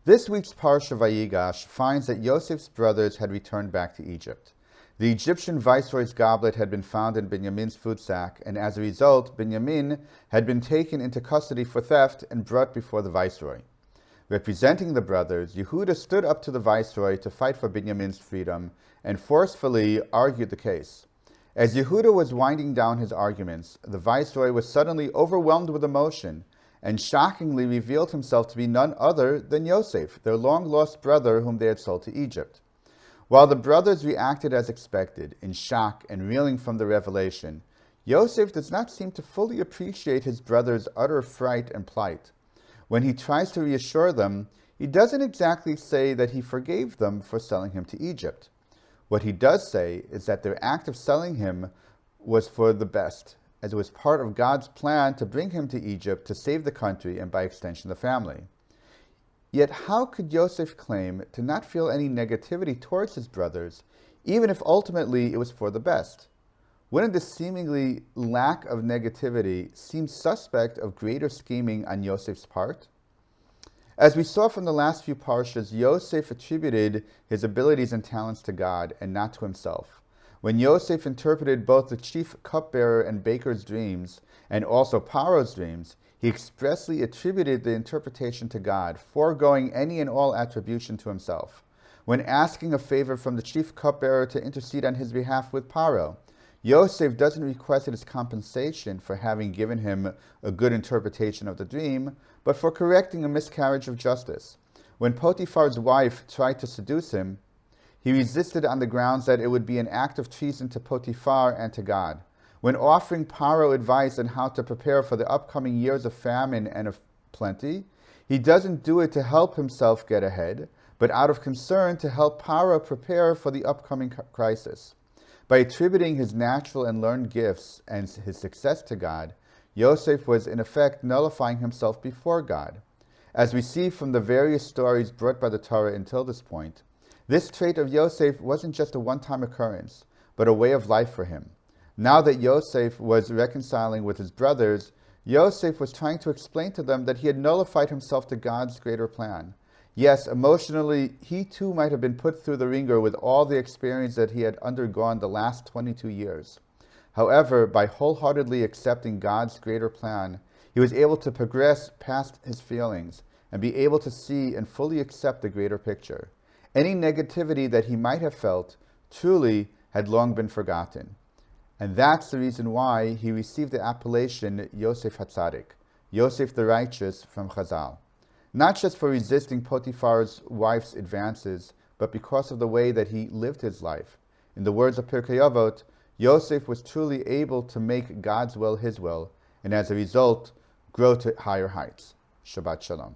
This week's Parsha VaYigash finds that Yosef's brothers had returned back to Egypt. The Egyptian viceroy's goblet had been found in Binyamin's food sack, and as a result, Binyamin had been taken into custody for theft and brought before the viceroy. Representing the brothers, Yehuda stood up to the viceroy to fight for Binyamin's freedom and forcefully argued the case. As Yehuda was winding down his arguments, the viceroy was suddenly overwhelmed with emotion and shockingly revealed himself to be none other than Yosef, their long-lost brother whom they had sold to Egypt. While the brothers reacted as expected, in shock and reeling from the revelation, Yosef does not seem to fully appreciate his brother's utter fright and plight. When he tries to reassure them, he doesn't exactly say that he forgave them for selling him to Egypt. What he does say is that their act of selling him was for the best, as it was part of God's plan to bring him to Egypt to save the country and by extension the family. Yet how could Yosef claim to not feel any negativity towards his brothers, even if ultimately it was for the best? Wouldn't this seemingly lack of negativity seem suspect of greater scheming on Yosef's part? As we saw from the last few parshas, Yosef attributed his abilities and talents to God and not to himself. When Yosef interpreted both the chief cupbearer and baker's dreams, and also Paro's dreams, he expressly attributed the interpretation to God, foregoing any and all attribution to himself. When asking a favor from the chief cupbearer to intercede on his behalf with Paro, Yosef doesn't request it as compensation for having given him a good interpretation of the dream, but for correcting a miscarriage of justice. When Potiphar's wife tried to seduce him, he resisted on the grounds that it would be an act of treason to Potiphar and to God. When offering Paro advice on how to prepare for the upcoming years of famine and of plenty, he doesn't do it to help himself get ahead, but out of concern to help Paro prepare for the upcoming crisis. By attributing his natural and learned gifts and his success to God, Yosef was in effect nullifying himself before God. As we see from the various stories brought by the Torah until this point, this trait of Yosef wasn't just a one-time occurrence, but a way of life for him. Now that Yosef was reconciling with his brothers, Yosef was trying to explain to them that he had nullified himself to God's greater plan. Yes, emotionally, he too might have been put through the ringer with all the experience that he had undergone the last 22 years. However, by wholeheartedly accepting God's greater plan, he was able to progress past his feelings and be able to see and fully accept the greater picture. Any negativity that he might have felt truly had long been forgotten. And that's the reason why he received the appellation Yosef HaTzadik, Yosef the Righteous from Chazal. Not just for resisting Potiphar's wife's advances, but because of the way that he lived his life. In the words of Pirkei Avot, Yosef was truly able to make God's will his will, and as a result, grow to higher heights. Shabbat Shalom.